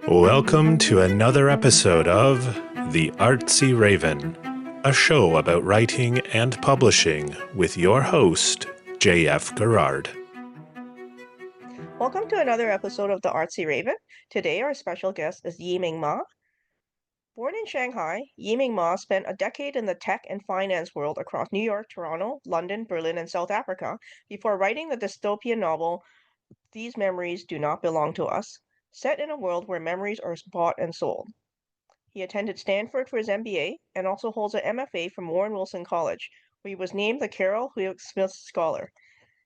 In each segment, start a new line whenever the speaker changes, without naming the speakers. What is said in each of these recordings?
Welcome to another episode of The Artsy Raven, a show about writing and publishing with your host, J.F. Garrard.
Welcome to another episode of the Artsy Raven. Today, our special guest is Yiming Ma. Born in Shanghai, Yiming Ma spent a decade in the tech and finance world across New York, Toronto, London, Berlin, and South Africa before writing the dystopian novel These Memories Do Not Belong to Us, set in a world where memories are bought and sold. He attended Stanford for his MBA and also holds an MFA from Warren Wilson College, where he was named the Carol Houck Smith Scholar.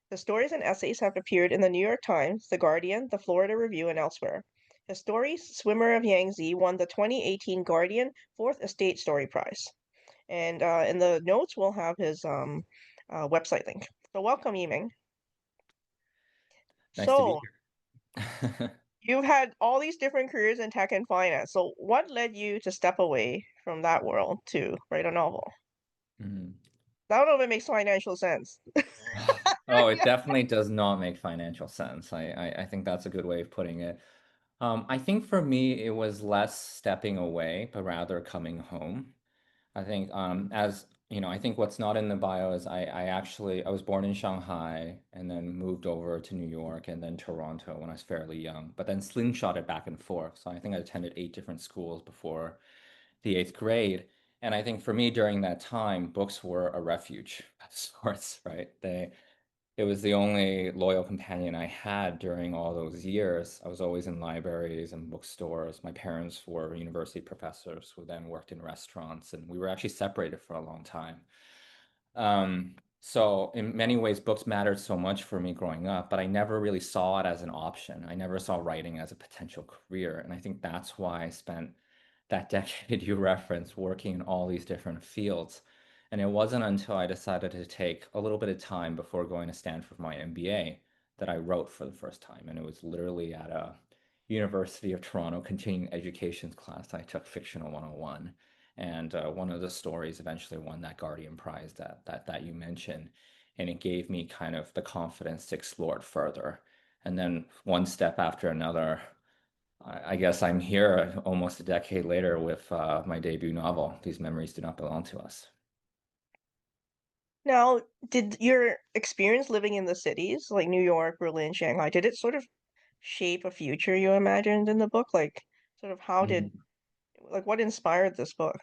The stories and essays have appeared in the New York Times, The Guardian, The Florida Review, and elsewhere. His story, Swimmer of Yangtze, won the 2018 Guardian Fourth Estate Story Prize. And in the notes, we'll have his website link. So welcome, Yiming.
Nice to be
So
here.
you've had all these different careers in tech and finance. So what led you to step away from that world to write a novel?
Mhm.
I don't know if it makes financial sense.
Oh, it definitely does not make financial sense. I think that's a good way of putting it. I think for me, it was less stepping away, but rather coming home. I think as you know, I think what's not in the bio is I was born in Shanghai and then moved over to New York and then Toronto when I was fairly young, but then slingshotted back and forth. So I think I attended 8 different schools before the 8th grade. And I think for me during that time, books were a refuge of sorts, right? It was the only loyal companion I had during all those years. I was always in libraries and bookstores. My parents were university professors who then worked in restaurants, and we were actually separated for a long time. So in many ways, books mattered so much for me growing up, but I never really saw it as an option. I never saw writing as a potential career. And I think that's why I spent that decade you referenced working in all these different fields. And it wasn't until I decided to take a little bit of time before going to Stanford for my MBA that I wrote for the first time. And it was literally at a University of Toronto continuing education class. I took Fictional 101. And one of the stories eventually won that Guardian Prize that you mentioned. And it gave me kind of the confidence to explore it further. And then one step after another, I guess I'm here almost a decade later with my debut novel, These Memories Do Not Belong to Us.
Now, did your experience living in the cities, like New York, Berlin, Shanghai, did it sort of shape a future you imagined in the book? Like, sort of how did,
Mhm.
like, what inspired this book?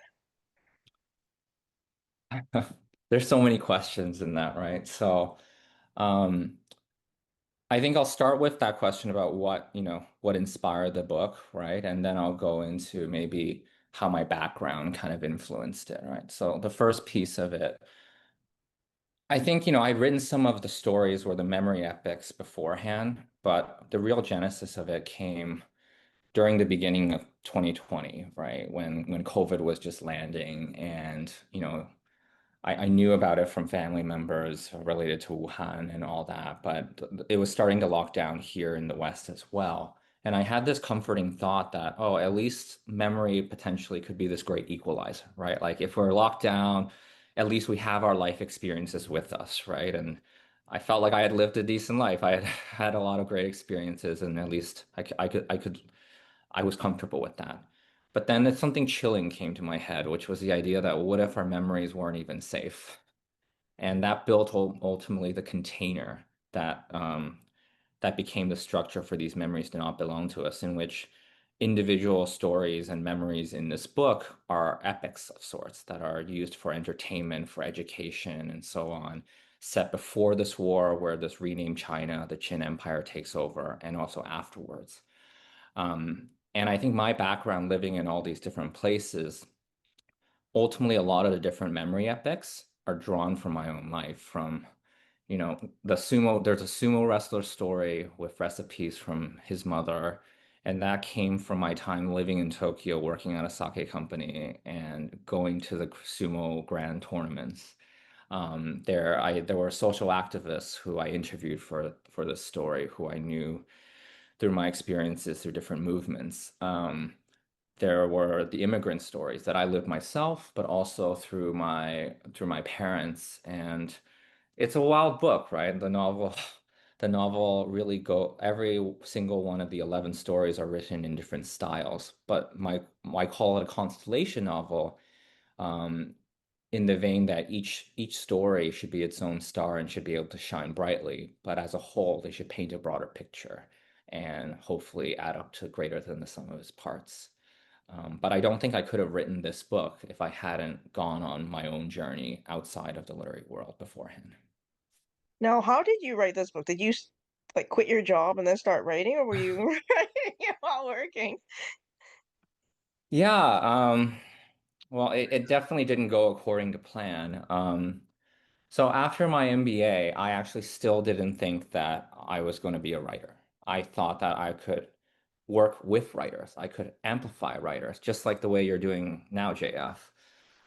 There's so many questions in that, right? So, um, I think I'll start with that question about what inspired the book, right? And then I'll go into maybe how my background kind of influenced it, right? So the first piece of it, I think, I'd written some of the stories or the memory epics beforehand, but the real genesis of it came during the beginning of 2020, right? When COVID was just landing and, I knew about it from family members related to Wuhan and all that, but it was starting to lock down here in the West as well. And I had this comforting thought that, oh, at least memory potentially could be this great equalizer, right? Like if we're locked down, at least we have our life experiences with us, right? And I felt like I had lived a decent life. I had had a lot of great experiences, and at least I was comfortable with that. But then something chilling came to my head, which was the idea that what if our memories weren't even safe? And that built ultimately the container that became the structure for these memories to not belong to us, in which individual stories and memories in this book are epics of sorts that are used for entertainment, for education, and so on, set before this war where this renamed China, the Qin Empire takes over, and also afterwards. And I think my background living in all these different places, ultimately a lot of the different memory epics are drawn from my own life, from there's a sumo wrestler story with recipes from his mother, and that came from my time living in Tokyo, working at a sake company and going to the sumo grand tournaments. There were social activists who I interviewed for this story, who I knew through my experiences through different movements. There were the immigrant stories that I lived myself, but also through my parents. And it's a wild book, right? The novel the novel really every single one of the 11 stories are written in different styles, but I call it a constellation novel, um, in the vein that each story should be its own star and should be able to shine brightly, but as a whole, they should paint a broader picture and hopefully add up to greater than the sum of its parts. But I don't think I could have written this book if I hadn't gone on my own journey outside of the literary world beforehand.
Now, how did you write this book? Did you like quit your job and then start writing, or were you writing it while working?
Yeah, well, it definitely didn't go according to plan. So after my MBA, I actually still didn't think that I was going to be a writer. I thought that I could work with writers. I could amplify writers, just like the way you're doing now, JF.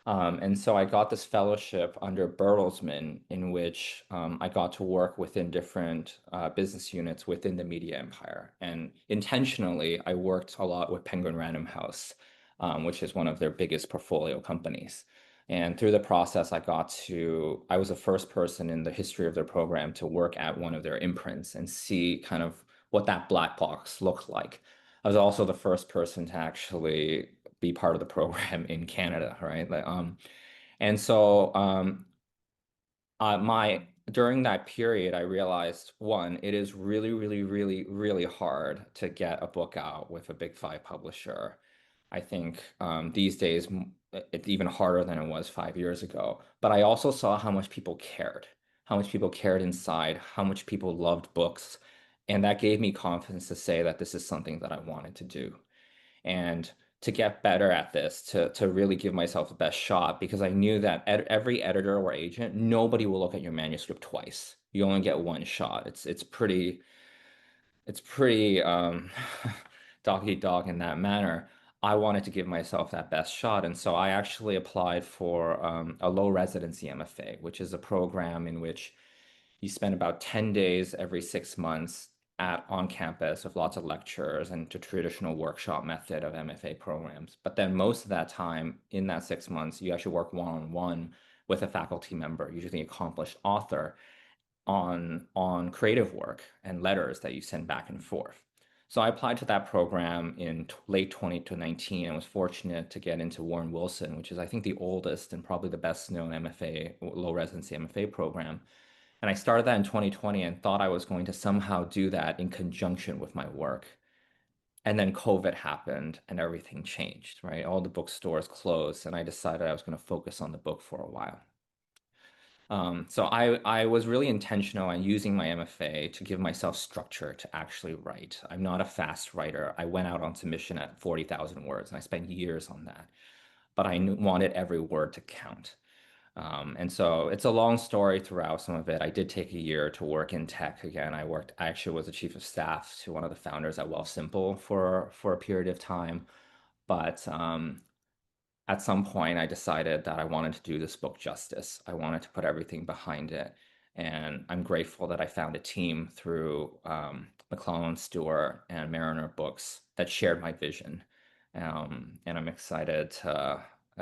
And so I got this fellowship under Bertelsmann, in which I got to work within different business units within the media empire. And intentionally, I worked a lot with Penguin Random House, which is one of their biggest portfolio companies. And through the process, I was the first person in the history of their program to work at one of their imprints and see kind of what that black box looked like. I was also the first person to actually be part of the program in Canada, right? And so my during that period, I realized one, it is really, really, really, really hard to get a book out with a big five publisher. I think these days it's even harder than it was 5 years ago. But I also saw how much people cared inside, how much people loved books, and that gave me confidence to say that this is something that I wanted to do and to get better at this, to really give myself the best shot, because I knew that every editor or agent, nobody will look at your manuscript twice. You only get one shot. It's pretty dog eat dog in that manner. I wanted to give myself that best shot, and so I actually applied for a low residency MFA, which is a program in which you spend about 10 days every 6 months at on campus with lots of lectures and the traditional workshop method of MFA programs. But then most of that time in that 6 months, you actually work one-on-one with a faculty member, usually an accomplished author, on creative work and letters that you send back and forth. So I applied to that program in late 2019 and was fortunate to get into Warren Wilson, which is I think the oldest and probably the best known MFA, low residency MFA program. And I started that in 2020 and thought I was going to somehow do that in conjunction with my work. And then COVID happened and everything changed, right? All the bookstores closed, and I decided I was going to focus on the book for a while. So I was really intentional on using my MFA to give myself structure to actually write. I'm not a fast writer. I went out on submission at 40,000 words, and I spent years on that. But wanted every word to count. And so it's a long story throughout some of it. I did take a year to work in tech again. I actually was the chief of staff to one of the founders at Wealthsimple for a period of time. But at some point, I decided that I wanted to do this book justice. I wanted to put everything behind it. And I'm grateful that I found a team through McClelland&Stewart and Mariner Books that shared my vision. And I'm excited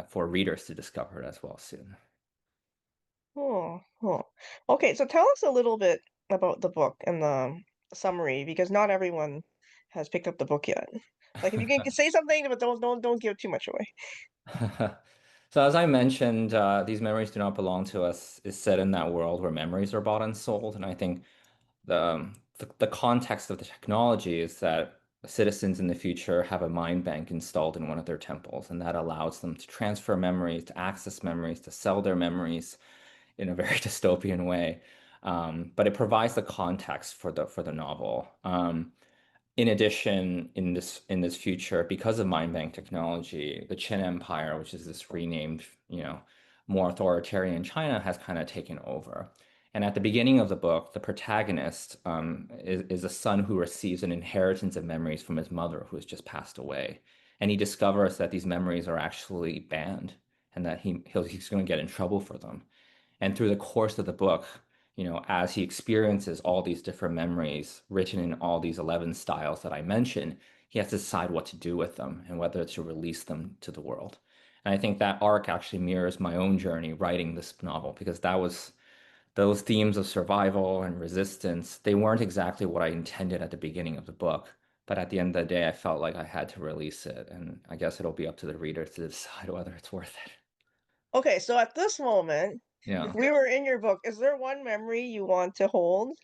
for readers to discover it as well soon.
Cool. Okay, so tell us a little bit about the book and the summary, because not everyone has picked up the book yet. Like, if you can say something, but don't give too much away.
So as I mentioned, these memories do not belong to us is set in that world where memories are bought and sold, and I think the context of the technology is that citizens in the future have a mind bank installed in one of their temples, and that allows them to transfer memories, to access memories, to sell their memories in a very dystopian way. But it provides the context for the novel. In addition, in this future, because of mind bank technology, the Qin Empire, which is this renamed, more authoritarian China, has kind of taken over. And at the beginning of the book, the protagonist is a son who receives an inheritance of memories from his mother, who has just passed away. And he discovers that these memories are actually banned and that he's going to get in trouble for them. And through the course of the book, as he experiences all these different memories written in all these 11 styles that I mentioned, he has to decide what to do with them and whether to release them to the world. And I think that arc actually mirrors my own journey writing this novel, because that was those themes of survival and resistance, they weren't exactly what I intended at the beginning of the book. But at the end of the day, I felt like I had to release it. And I guess it'll be up to the reader to decide whether it's worth it.
Okay, so at this moment, if
Yeah.
we were in your book, is there one memory you want to hold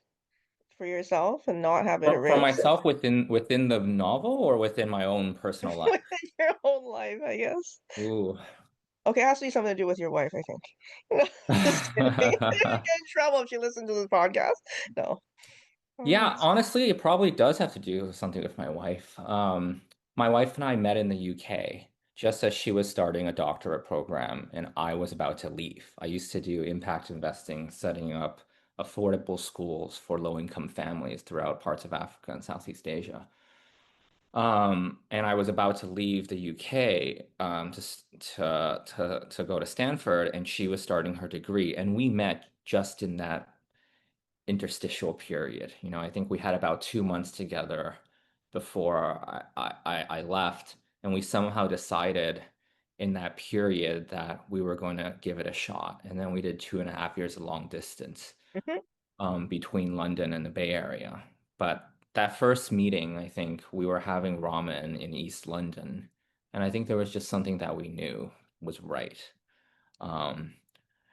for yourself and not have it
For
erased?
myself within the novel or within my own personal life?
Within your whole life, I guess.
Ooh.
Okay, it has to be something to do with your wife, I think. Just kidding. Get in trouble if she listens to this podcast. No.
Yeah, honestly, it probably does have to do with something with my wife. My wife and I met in the UK just as she was starting a doctorate program and I was about to leave. I used to do impact investing, setting up affordable schools for low-income families throughout parts of Africa and Southeast Asia. And I was about to leave the UK to go to Stanford, and she was starting her degree, and we met just in that interstitial period. I think we had about 2 months together before I left, and we somehow decided in that period that we were going to give it a shot. And then we did 2.5 years of long distance
Mhm.
between London and the Bay Area. But that first meeting, I think we were having ramen in East London, and I think there was just something that we knew was right. Um,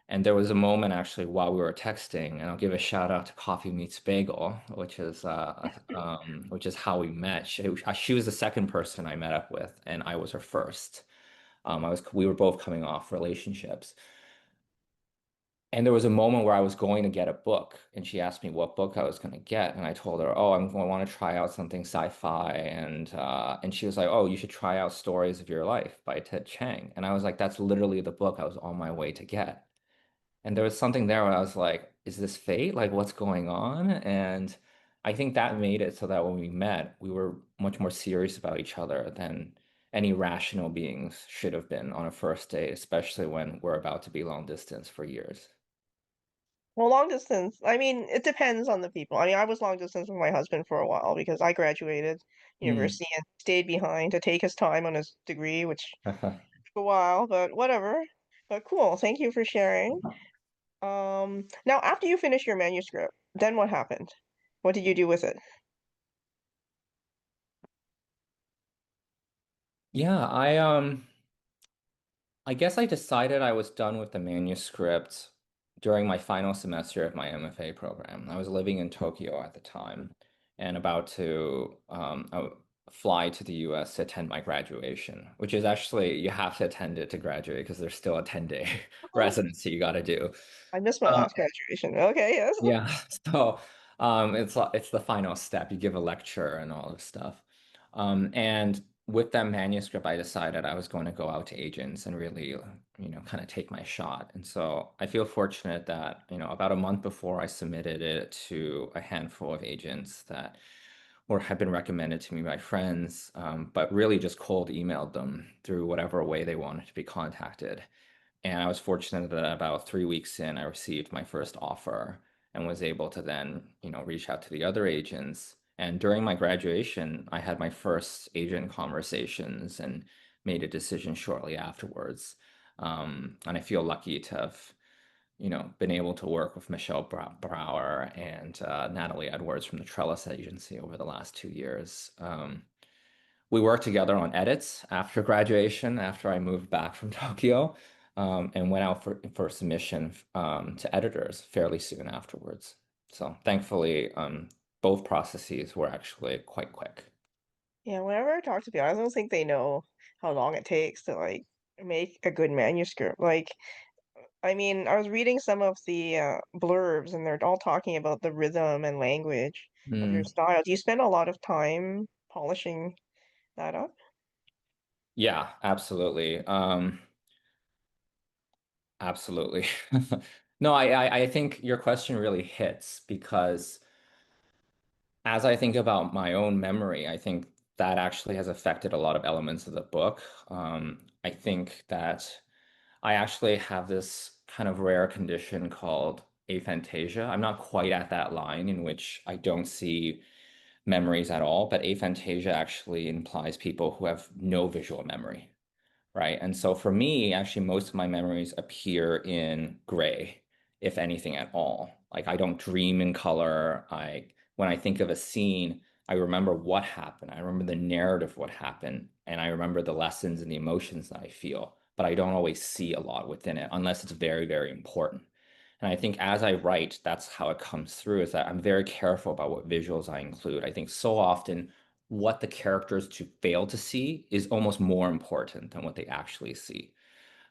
and there was a moment actually while we were texting, and I'll give a shout out to Coffee Meets Bagel, which is how we met. She was the second person I met up with, and I was her first. We were both coming off relationships. And there was a moment where I was going to get a book, and she asked me what book I was going to get, and I told her, "Oh, I want to try out something sci-fi," and she was like, "Oh, you should try out Stories of Your Life by Ted Chiang." And I was like, "That's literally the book I was on my way to get." And there was something there where I was like, is this fate? Like, what's going on? And I think that made it so that when we met, we were much more serious about each other than any rational beings should have been on a first date, especially when we're about to be long distance for years.
Well, long distance, I mean, it depends on the people. I mean, I was long distance with my husband for a while because I graduated
Hmm.
university and stayed behind to take his time on his degree, which took a while, but whatever. But cool. Thank you for sharing. Now after you finished your manuscript, then what happened? What did you do with it?
Yeah, I guess I decided I was done with the manuscript during my final semester of my MFA program. I was living in Tokyo at the time and about to fly to the US to attend my graduation, which is actually, you have to attend it to graduate because there's still a 10-day
Oh,
residency you got to do.
I missed my
Uh,
last graduation. Okay, yes.
yeah, so it's the final step. You give a lecture and all this stuff. And with that manuscript, I decided I was going to go out to agents and really, kind of take my shot. And so I feel fortunate that, about a month before I submitted it to a handful of agents that or had been recommended to me by friends, but really just cold emailed them through whatever way they wanted to be contacted. And I was fortunate that about 3 weeks in, I received my first offer and was able to then, reach out to the other agents. And during my graduation, I had my first agent conversations and made a decision shortly afterwards. And I feel lucky to have, been able to work with Michelle Brower and Natalie Edwards from the Trellis Agency over the last 2 years. We worked together on edits after graduation, after I moved back from Tokyo, and went out for submission to editors fairly soon afterwards. So thankfully, both processes were actually quite quick.
Yeah, whenever I talk to people, I don't think they know how long it takes to like make a good manuscript. Like, I mean, I was reading some of the blurbs and they're all talking about the rhythm and language of your
Mm,
style. Do you spend a lot of time polishing that up?
yeah, absolutely. Absolutely. No, I think your question really hits because as I think about my own memory, I think that actually has affected a lot of elements of the book. I think that I actually have this kind of rare condition called aphantasia. I'm not quite at that line in which I don't see memories at all, but aphantasia actually implies people who have no visual memory, right? And so for me, actually, most of my memories appear in gray, if anything at all. Like I don't dream in color. When I think of a scene, I remember what happened. I remember the narrative of what happened, and I remember the lessons and the emotions that I feel, but I don't always see a lot within it unless it's very, very important. And I think as I write, that's how it comes through, is that I'm very careful about what visuals I include. I think so often what the characters to fail to see is almost more important than what they actually see.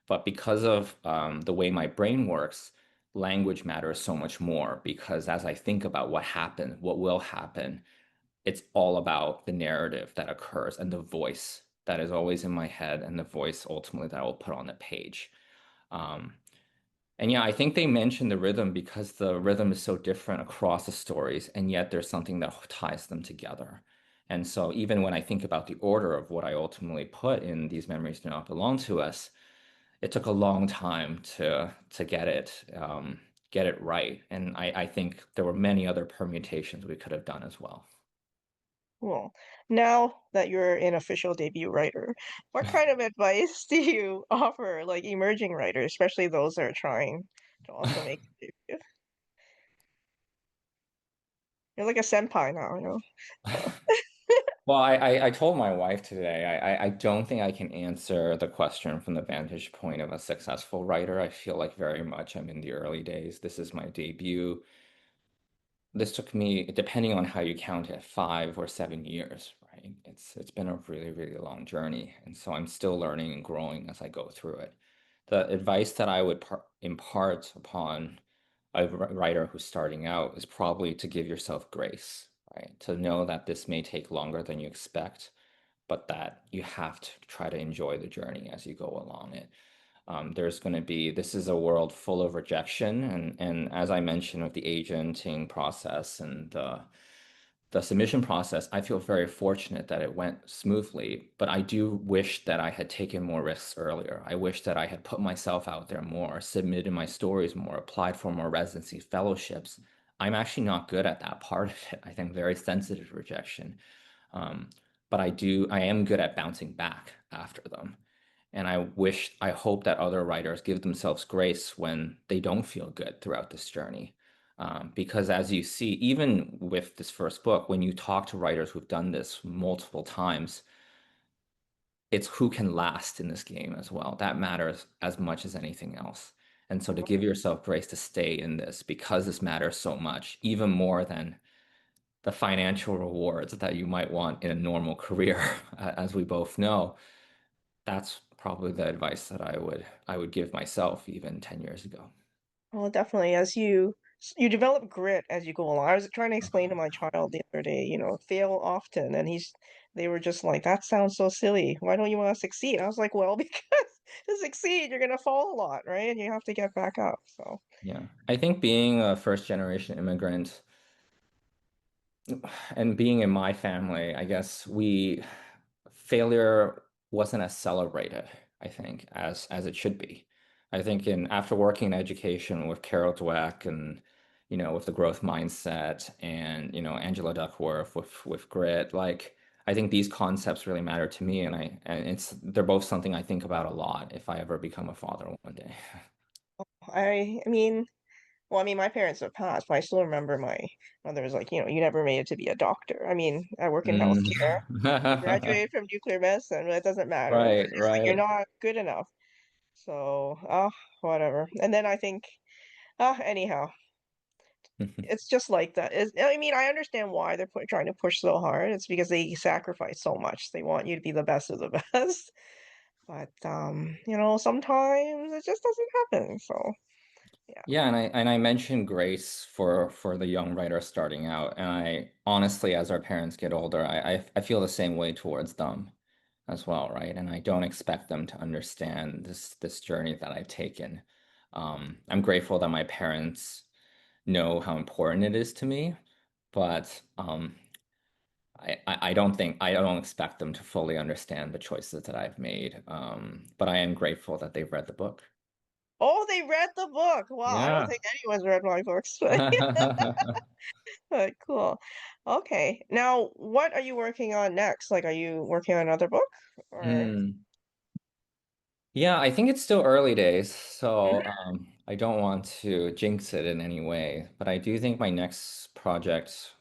But because of the way my brain works, language matters so much more because as I think about what happened, what will happen, it's all about the narrative that occurs and the voice that is always in my head and the voice ultimately that I will put on the page. Um, and yeah, I think they mentioned the rhythm because the rhythm is so different across the stories, and yet there's something that ties them together. And so even when I think about the order of what I ultimately put in These Memories Do Not Belong to Us, it took a long time to get it right. And I think there were many other permutations we could have done as well.
Cool. Now that you're an official debut writer, what kind of advice do you offer like emerging writers, especially those that are trying to also make a debut? You're like a senpai now, you know? So,
Well, I told my wife today, I don't think I can answer the question from the vantage point of a successful writer. I feel like very much I'm in the early days. This is my debut. This took me, depending on how you count it, 5 or 7 years, right? It's been a really, really long journey. And so I'm still learning and growing as I go through it. The advice that I would impart upon a writer who's starting out is probably to give yourself grace, right? To know that this may take longer than you expect, but that you have to try to enjoy the journey as you go along it. There's going to be, this is a world full of rejection. And as I mentioned with the agenting process and the submission process, I feel very fortunate that it went smoothly, but I do wish that I had taken more risks earlier. I wish that I had put myself out there more, submitted my stories more, applied for more residency fellowships. I'm actually not good at that part of it. I think I'm very sensitive to rejection. Um, but I am good at bouncing back after them. And I hope that other writers give themselves grace when they don't feel good throughout this journey. Because as you see, even with this first book, when you talk to writers who've done this multiple times, it's who can last in this game as well. That matters as much as anything else. And so to give yourself grace to stay in this because this matters so much, even more than the financial rewards that you might want in a normal career, as we both know, that's probably the advice that I would give myself even 10 years ago.
well, definitely, as you develop grit as you go along. I was trying to explain to my child the other day, fail often, and they were just like, that sounds so silly. Why don't you want to succeed? I was like, well, because to succeed, you're gonna fall a lot, right? And you have to get back up. So,
Yeah. I think being a first generation immigrant and being in my family, I guess failure wasn't as celebrated, I think, as it should be. I think in after working in education with Carol Dweck and with the growth mindset and Angela Duckworth with grit, like I think these concepts really matter to me and they're both something I think about a lot if I ever become a father one day.
I mean, well, I mean, my parents have passed, but I still remember my mother was like, you never made it to be a doctor. I mean, I work in
Mm.
healthcare. I graduated from nuclear medicine, but it doesn't matter.
Right,
It's like you're
right.
not good enough. So, whatever. And then I think, anyhow, it's just like that. I mean, I understand why they're trying to push so hard. It's because they sacrifice so much. They want you to be the best of the best. But sometimes it just doesn't happen. So, yeah.
Yeah, and I mentioned grace for the young writer starting out, and I honestly, as our parents get older, I feel the same way towards them as well, right? And I don't expect them to understand this journey that I've taken. I'm grateful that my parents know how important it is to me, but I don't expect them to fully understand the choices that I've made. But I am grateful that they've read the book.
Oh, they read the book. Wow, I don't
Yeah.
think anyone's read my books, but cool. Okay. Now, what are you working on next? Like, are you working on another book or?
Hmm. Yeah, I think it's still early days. So,
Mhm.
I don't want to jinx it in any way, but I do think my next project,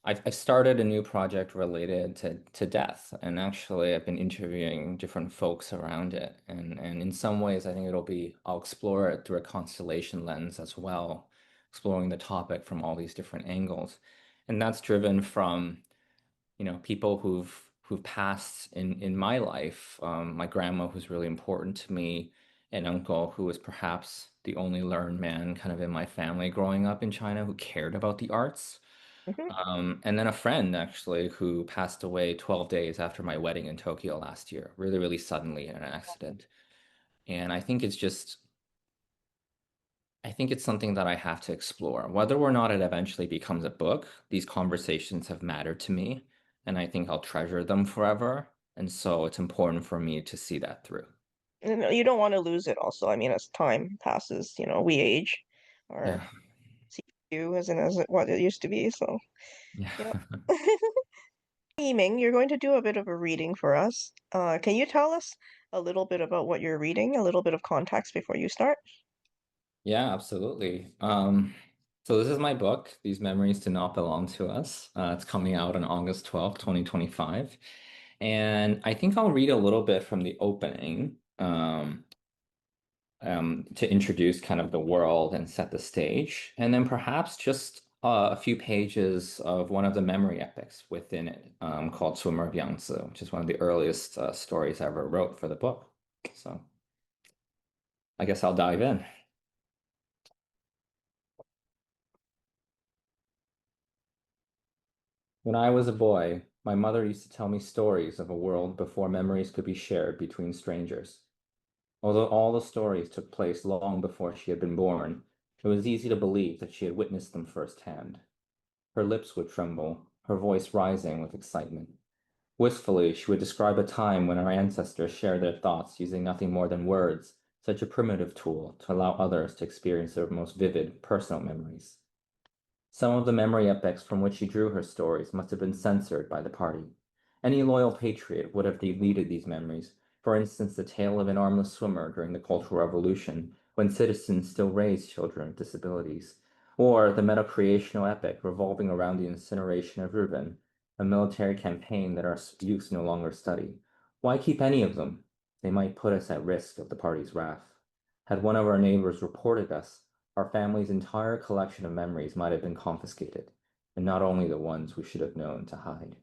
I've started a new project related to death, and actually I've been interviewing different folks around it, and in some ways I think I'll explore it through a constellation lens as well, exploring the topic from all these different angles, and that's driven from people who've passed in my life. My grandma, who's really important to me, an uncle who was perhaps the only learned man kind of in my family growing up in China who cared about the arts.
Mhm.
And then a friend actually who passed away 12 days after my wedding in Tokyo last year, really, really suddenly in an accident. And I think it's something that I have to explore. Whether or not it eventually becomes a book, these conversations have mattered to me, and I think I'll treasure them forever. And so it's important for me to see that through.
And you don't want to lose it also. I mean, as time passes, we age. Our
Yeah.
CPU isn't as what it used to be, so
Yeah.
yeah. Yiming, you're going to do a bit of a reading for us. Can you tell us a little bit about what you're reading, a little bit of context before you start?
Yeah, absolutely. So this is my book, These Memories Do Not Belong to Us. It's coming out on August 12th, 2025. And I think I'll read a little bit from the opening. To introduce kind of the world and set the stage, and then perhaps just a few pages of one of the memory epics within it, called Swimmer of Yangtze, which is one of the earliest stories I ever wrote for the book. So I guess I'll dive in. When I was a boy, my mother used to tell me stories of a world before memories could be shared between strangers. Although all the stories took place long before she had been born, it was easy to believe that she had witnessed them firsthand. Her lips would tremble, her voice rising with excitement. Wistfully, she would describe a time when our ancestors shared their thoughts using nothing more than words, such a primitive tool to allow others to experience their most vivid personal memories. Some of the memory epics from which she drew her stories must have been censored by the party. Any loyal patriot would have deleted these memories, for instance, the tale of an armless swimmer during the Cultural Revolution, when citizens still raised children with disabilities, or the meta-creational epic revolving around the incineration of Ruben, a military campaign that our youth no longer study. Why keep any of them? They might put us at risk of the party's wrath. Had one of our neighbors reported us, our family's entire collection of memories might have been confiscated, and not only the ones we should have known to hide.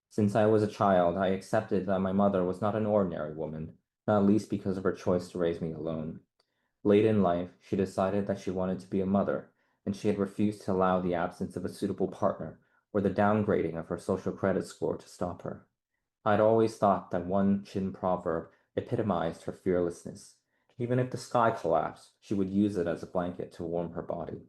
Since I was a child, I accepted that my mother was not an ordinary woman, not least because of her choice to raise me alone. Late in life, she decided that she wanted to be a mother, and she had refused to allow the absence of a suitable partner or the downgrading of her social credit score to stop her. I'd always thought that one Chin proverb epitomized her fearlessness. Even if the sky collapsed, she would use it as a blanket to warm her body.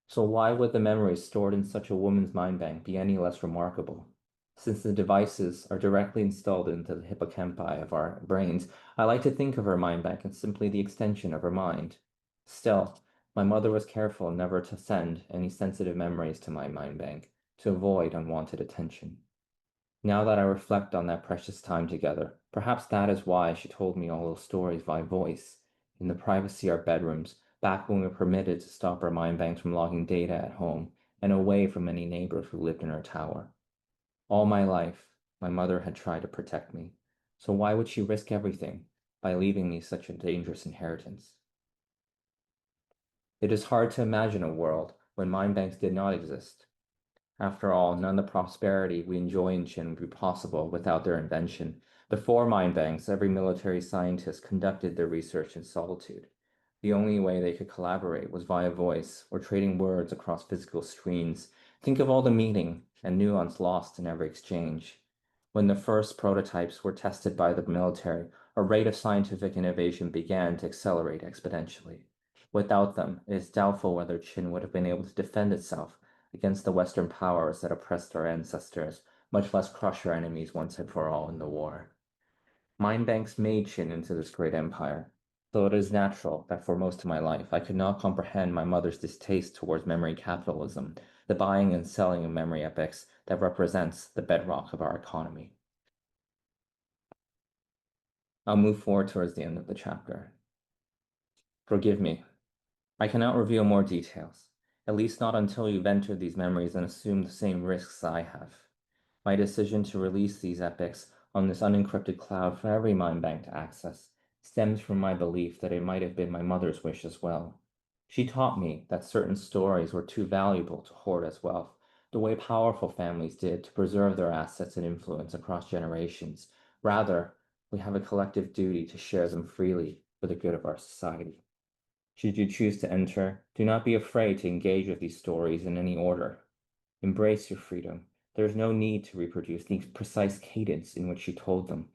So why would the memories stored in such a woman's mind bank be any less remarkable? Since the devices are directly installed into the hippocampi of our brains, I like to think of her mind bank as simply the extension of her mind. Still, my mother was careful never to send any sensitive memories to my mind bank, to avoid unwanted attention. Now that I reflect on that precious time together, perhaps that is why she told me all those stories by voice, in the privacy of our bedrooms, back when we were permitted to stop our mind banks from logging data at home, and away from any neighbors who lived in her tower. All my life, my mother had tried to protect me, so why would she risk everything by leaving me such a dangerous inheritance? It is hard to imagine a world when mind banks did not exist. After all, none of the prosperity we enjoy in Chin would be possible without their invention. Before mind banks, every military scientist conducted their research in solitude. The only way they could collaborate was via voice or trading words across physical screens. Think of all the meaning and nuance lost in every exchange. When the first prototypes were tested by the military, a rate of scientific innovation began to accelerate exponentially. Without them, it is doubtful whether Chin would have been able to defend itself against the Western powers that oppressed our ancestors, much less crush our enemies once and for all in the war. Mind banks made Qin into this great empire, so it is natural that for most of my life I could not comprehend my mother's distaste towards memory capitalism, the buying and selling of memory epics that represents the bedrock of our economy. I'll move forward towards the end of the chapter. Forgive me. I cannot reveal more details, at least not until you've entered these memories and assumed the same risks I have. My decision to release these epics on this unencrypted cloud for every mind bank to access stems from my belief that it might have been my mother's wish as well. She taught me that certain stories were too valuable to hoard as wealth, the way powerful families did to preserve their assets and influence across generations. Rather, we have a collective duty to share them freely for the good of our society. Should you choose to enter, do not be afraid to engage with these stories in any order. Embrace your freedom. There is no need to reproduce the precise cadence in which she told them.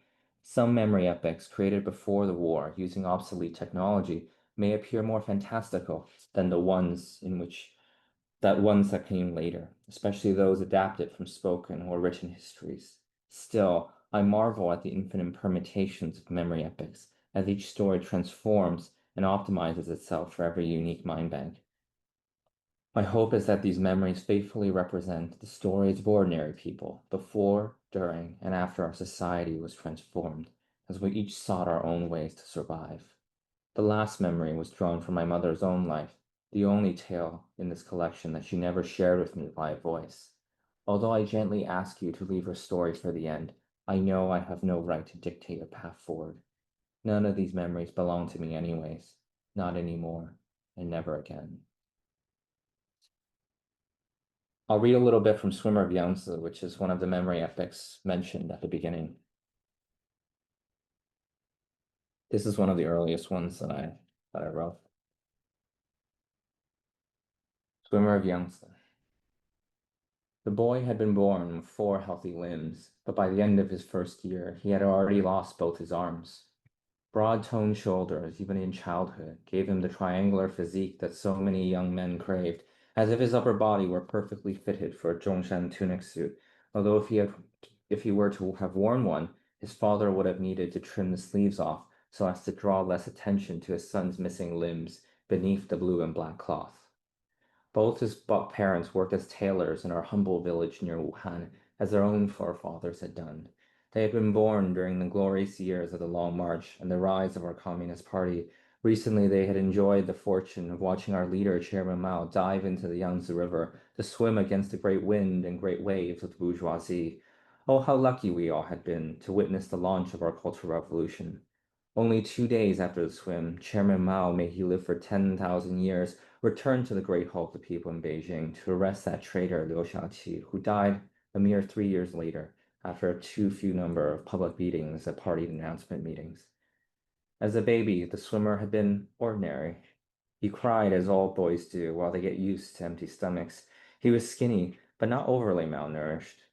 Some memory epics created before the war using obsolete technology may appear more fantastical than the ones that came later, especially those adapted from spoken or written histories. Still, I marvel at the infinite permutations of memory epics as each story transforms and optimizes itself for every unique mind bank. My hope is that these memories faithfully represent the stories of ordinary people before, during, and after our society was transformed, as we each sought our own ways to survive. The last memory was drawn from my mother's own life, the only tale in this collection that she never shared with me by voice. Although I gently ask you to leave her story for the end, I know I have no right to dictate a path forward. None of these memories belong to me anyways, not anymore, and never again. I'll read a little bit from Swimmer of Yangtze, which is one of the memory epics mentioned at the beginning. This is one of the earliest ones that I wrote. Swimmer of Yangtze. The boy had been born with 4 healthy limbs, but by the end of his first year, he had already lost both his arms. Broad-toned shoulders, even in childhood, gave him the triangular physique that so many young men craved, as if his upper body were perfectly fitted for a Zhongshan tunic suit, although if he were to have worn one, his father would have needed to trim the sleeves off so as to draw less attention to his son's missing limbs beneath the blue and black cloth. Both his parents worked as tailors in our humble village near Wuhan, as their own forefathers had done. They had been born during the glorious years of the Long March and the rise of our Communist Party. Recently, they had enjoyed the fortune of watching our leader, Chairman Mao, dive into the Yangtze River to swim against the great wind and great waves with the bourgeoisie. Oh, how lucky we all had been to witness the launch of our Cultural Revolution. Only 2 days after the swim, Chairman Mao, may he live for 10,000 years, returned to the Great Hall of the People in Beijing to arrest that traitor Liu Shaoqi, who died a mere 3 years later after a too few number of public beatings at party announcement meetings. As a baby, the swimmer had been ordinary. He cried as all boys do while they get used to empty stomachs. He was skinny, but not overly malnourished.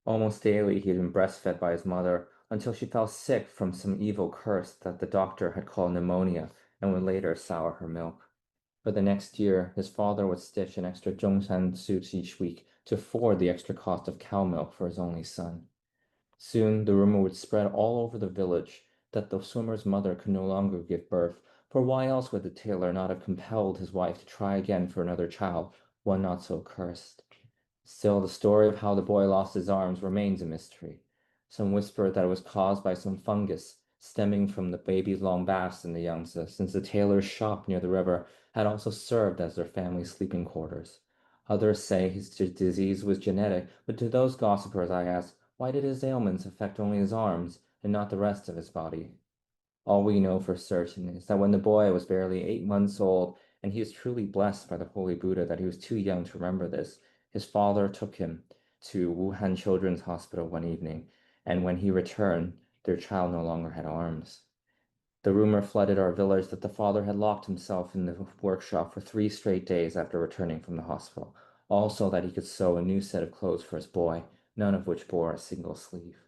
Almost daily, he had been breastfed by his mother until she fell sick from some evil curse that the doctor had called pneumonia and would later sour her milk. For the next year, his father would stitch an extra Zhongshan suit each week to afford the extra cost of cow milk for his only son. Soon, the rumor would spread all over the village that the swimmer's mother could no longer give birth, for why else would the tailor not have compelled his wife to try again for another child, one not so cursed? Still, the story of how the boy lost his arms remains a mystery. Some whisper that it was caused by some fungus stemming from the baby's long baths in the Yangtze, since the tailor's shop near the river had also served as their family sleeping quarters. Others say his disease was genetic, but to those gossipers I ask, why did his ailments affect only his arms and not the rest of his body? All we know for certain is that when the boy was barely 8 months old, and he was truly blessed by the Holy Buddha that he was too young to remember this, his father took him to Wuhan Children's Hospital one evening, and when he returned, their child no longer had arms. The rumor flooded our village that the father had locked himself in the workshop for 3 straight days after returning from the hospital, also that he could sew a new set of clothes for his boy, none of which bore a single sleeve.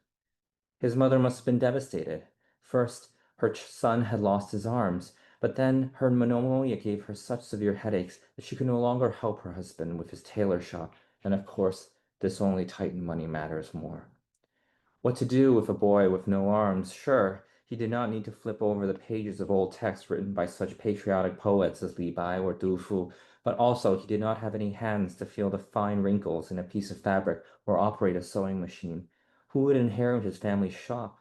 His mother must have been devastated. First, her son had lost his arms, but then her pneumonia gave her such severe headaches that she could no longer help her husband with his tailor shop, and of course, this only tightened money matters more. What to do with a boy with no arms? Sure, he did not need to flip over the pages of old texts written by such patriotic poets as Li Bai or Du Fu, but also he did not have any hands to feel the fine wrinkles in a piece of fabric or operate a sewing machine. Who would inherit his family's shop?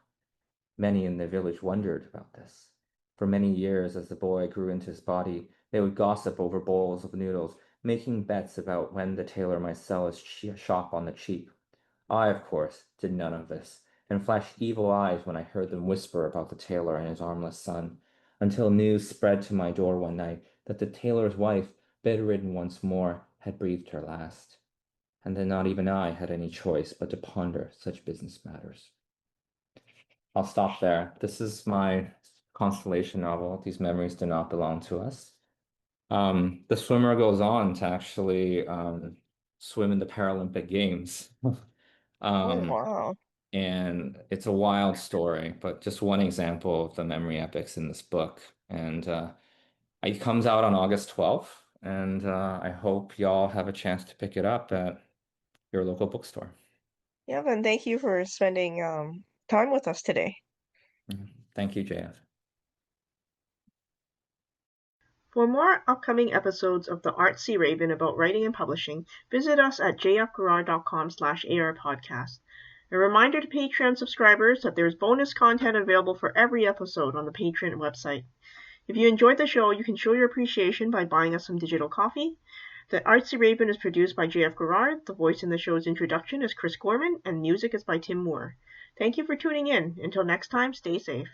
Many in the village wondered about this. For many years, as the boy grew into his body, they would gossip over bowls of noodles, making bets about when the tailor might sell his shop on the cheap. I, of course, did none of this, and flashed evil eyes when I heard them whisper about the tailor and his armless son, until news spread to my door one night that the tailor's wife, bedridden once more, had breathed her last, and that not even I had any choice but to ponder such business matters. I'll stop there. This is my constellation novel. These memories do not belong to us. The swimmer goes on to actually swim in the Paralympic Games.
Oh,
Um,
wow.
and it's a wild story, but just one example of the memory epics in this book. And it comes out on August 12th, and I hope y'all have a chance to pick it up at your local bookstore.
Yeah, and thank you for spending time with us today.
Thank you, JF.
For more upcoming episodes of the Artsy Raven about writing and publishing, visit us at jfgarrard.com/arpodcast. A reminder to Patreon subscribers that there is bonus content available for every episode on the Patreon website. If you enjoyed the show, you can show your appreciation by buying us some digital coffee. The Artsy Raven is produced by J.F. Garrard. The voice in the show's introduction is Chris Gorman, and music is by Tim Moore. Thank you for tuning in. Until next time, stay safe.